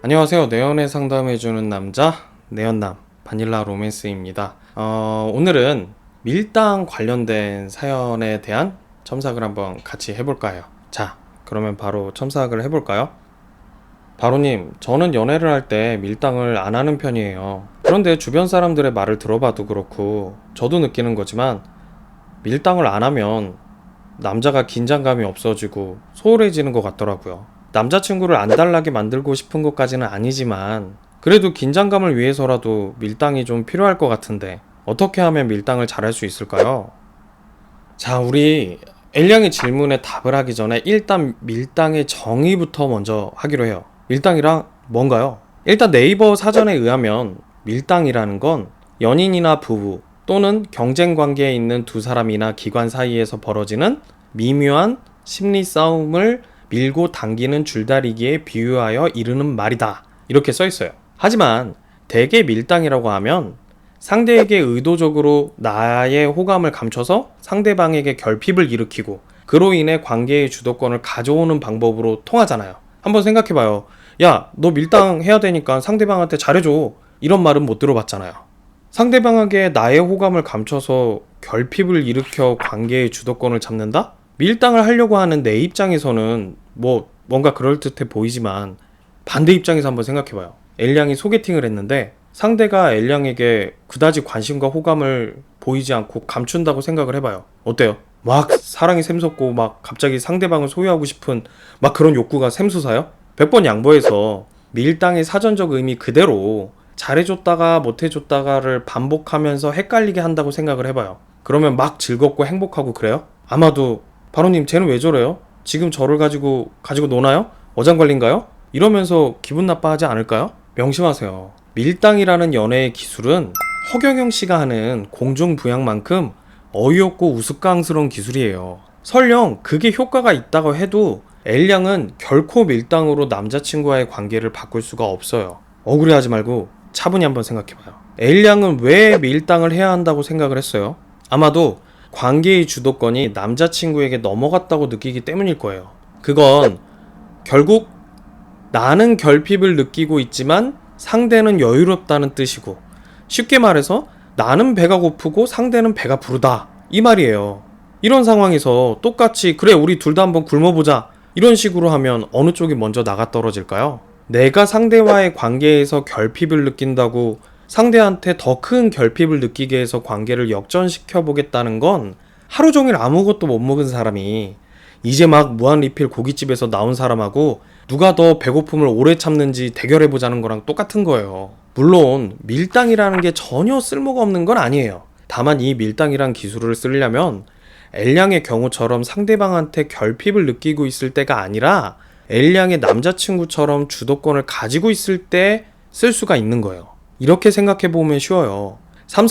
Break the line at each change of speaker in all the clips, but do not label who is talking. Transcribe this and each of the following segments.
안녕하세요. 내연애 상담해주는 남자 내연남 바닐라 로맨스입니다. 오늘은 밀당 관련된 사연에 대한 첨삭을 한번 같이 해볼까 해요. 자, 그러면 바로 첨삭을 해볼까요? 바로님, 저는 연애를 할 때 밀당을 안 하는 편이에요. 그런데 주변 사람들의 말을 들어봐도 그렇고 저도 느끼는 거지만 밀당을 안 하면 남자가 긴장감이 없어지고 소홀해지는 것 같더라고요. 남자친구를 안달나게 만들고 싶은 것까지는 아니지만 그래도 긴장감을 위해서라도 밀당이 좀 필요할 것 같은데 어떻게 하면 밀당을 잘할 수 있을까요? 자, 우리 엘량의 질문에 답을 하기 전에 일단 밀당의 정의부터 먼저 하기로 해요. 밀당이랑 뭔가요? 일단 네이버 사전에 의하면 밀당이라는 건 연인이나 부부 또는 경쟁 관계에 있는 두 사람이나 기관 사이에서 벌어지는 미묘한 심리 싸움을 밀고 당기는 줄다리기에 비유하여 이르는 말이다. 이렇게 써 있어요. 하지만 대개 밀당이라고 하면 상대에게 의도적으로 나의 호감을 감춰서 상대방에게 결핍을 일으키고 그로 인해 관계의 주도권을 가져오는 방법으로 통하잖아요. 한번 생각해봐요. 야, 너 밀당해야 되니까 상대방한테 잘해줘. 이런 말은 못 들어봤잖아요. 상대방에게 나의 호감을 감춰서 결핍을 일으켜 관계의 주도권을 잡는다? 밀당을 하려고 하는 내 입장에서는 뭔가 그럴듯해 보이지만 반대 입장에서 한번 생각해봐요. 엘량이 소개팅을 했는데 상대가 엘량에게 그다지 관심과 호감을 보이지 않고 감춘다고 생각을 해봐요. 어때요? 막 사랑이 샘솟고 막 갑자기 상대방을 소유하고 싶은 막 그런 욕구가 샘솟아요? 100번 양보해서 밀당의 사전적 의미 그대로 잘해줬다가 못해줬다가를 반복하면서 헷갈리게 한다고 생각을 해봐요. 그러면 막 즐겁고 행복하고 그래요? 아마도 바로님, 쟤는 왜 저래요? 지금 저를 가지고 노나요? 어장관리인가요? 이러면서 기분 나빠하지 않을까요? 명심하세요. 밀당이라는 연애의 기술은 허경영 씨가 하는 공중부양만큼 어이없고 우스꽝스러운 기술이에요. 설령 그게 효과가 있다고 해도 엘량은 결코 밀당으로 남자친구와의 관계를 바꿀 수가 없어요. 억울해하지 말고 차분히 한번 생각해봐요. 엘량은 왜 밀당을 해야 한다고 생각을 했어요? 아마도 관계의 주도권이 남자친구에게 넘어갔다고 느끼기 때문일 거예요. 그건 결국 나는 결핍을 느끼고 있지만 상대는 여유롭다는 뜻이고, 쉽게 말해서 나는 배가 고프고 상대는 배가 부르다, 이 말이에요. 이런 상황에서 똑같이 그래 우리 둘 다 한번 굶어보자 이런 식으로 하면 어느 쪽이 먼저 나가 떨어질까요? 내가 상대와의 관계에서 결핍을 느낀다고 상대한테 더 큰 결핍을 느끼게 해서 관계를 역전시켜 보겠다는 건 하루 종일 아무것도 못 먹은 사람이 이제 막 무한 리필 고깃집에서 나온 사람하고 누가 더 배고픔을 오래 참는지 대결해보자는 거랑 똑같은 거예요. 물론 밀당이라는 게 전혀 쓸모가 없는 건 아니에요. 다만 이 밀당이란 기술을 쓰려면 엘량의 경우처럼 상대방한테 결핍을 느끼고 있을 때가 아니라 엘량의 남자친구처럼 주도권을 가지고 있을 때 쓸 수가 있는 거예요. 이렇게 생각해보면 쉬워요.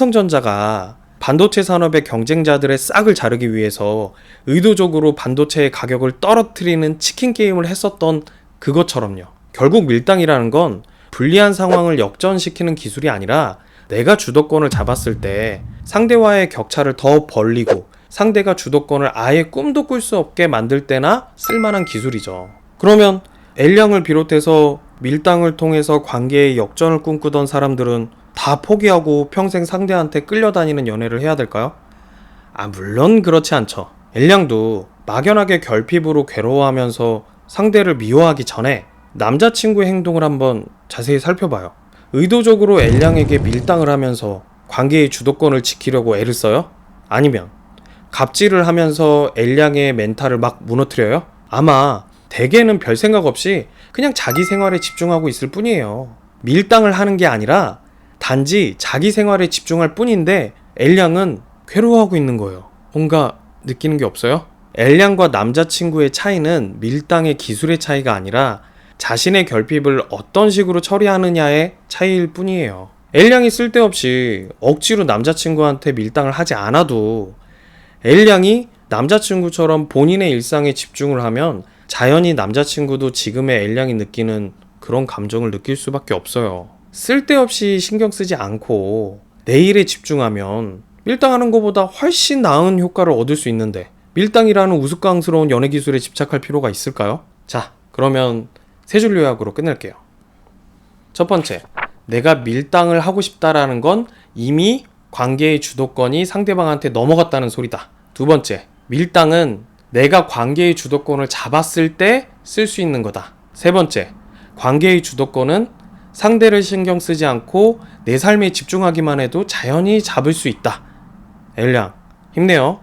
삼성전자가 반도체 산업의 경쟁자들의 싹을 자르기 위해서 의도적으로 반도체의 가격을 떨어뜨리는 치킨 게임을 했었던 그것처럼요. 결국 밀당이라는 건 불리한 상황을 역전시키는 기술이 아니라 내가 주도권을 잡았을 때 상대와의 격차를 더 벌리고 상대가 주도권을 아예 꿈도 꿀 수 없게 만들 때나 쓸만한 기술이죠. 그러면 엘량을 비롯해서 밀당을 통해서 관계의 역전을 꿈꾸던 사람들은 다 포기하고 평생 상대한테 끌려다니는 연애를 해야 될까요? 물론 그렇지 않죠. 엘량도 막연하게 결핍으로 괴로워하면서 상대를 미워하기 전에 남자친구의 행동을 한번 자세히 살펴봐요. 의도적으로 엘량에게 밀당을 하면서 관계의 주도권을 지키려고 애를 써요? 아니면 갑질을 하면서 엘량의 멘탈을 막 무너뜨려요? 아마 대개는 별 생각 없이 그냥 자기 생활에 집중하고 있을 뿐이에요. 밀당을 하는 게 아니라 단지 자기 생활에 집중할 뿐인데 엘량은 괴로워하고 있는 거예요. 뭔가 느끼는 게 없어요? 엘량과 남자친구의 차이는 밀당의 기술의 차이가 아니라 자신의 결핍을 어떤 식으로 처리하느냐의 차이일 뿐이에요. 엘량이 쓸데없이 억지로 남자친구한테 밀당을 하지 않아도 엘량이 남자친구처럼 본인의 일상에 집중을 하면 자연히 남자친구도 지금의 엘량이 느끼는 그런 감정을 느낄 수밖에 없어요. 쓸데없이 신경 쓰지 않고 내 일에 집중하면 밀당하는 것보다 훨씬 나은 효과를 얻을 수 있는데 밀당이라는 우스꽝스러운 연애 기술에 집착할 필요가 있을까요? 자, 그러면 세 줄 요약으로 끝낼게요. 첫 번째, 내가 밀당을 하고 싶다라는 건 이미 관계의 주도권이 상대방한테 넘어갔다는 소리다. 두 번째, 밀당은 내가 관계의 주도권을 잡았을 때 쓸 수 있는 거다. 세 번째, 관계의 주도권은 상대를 신경 쓰지 않고 내 삶에 집중하기만 해도 자연히 잡을 수 있다. 엘량, 힘내요.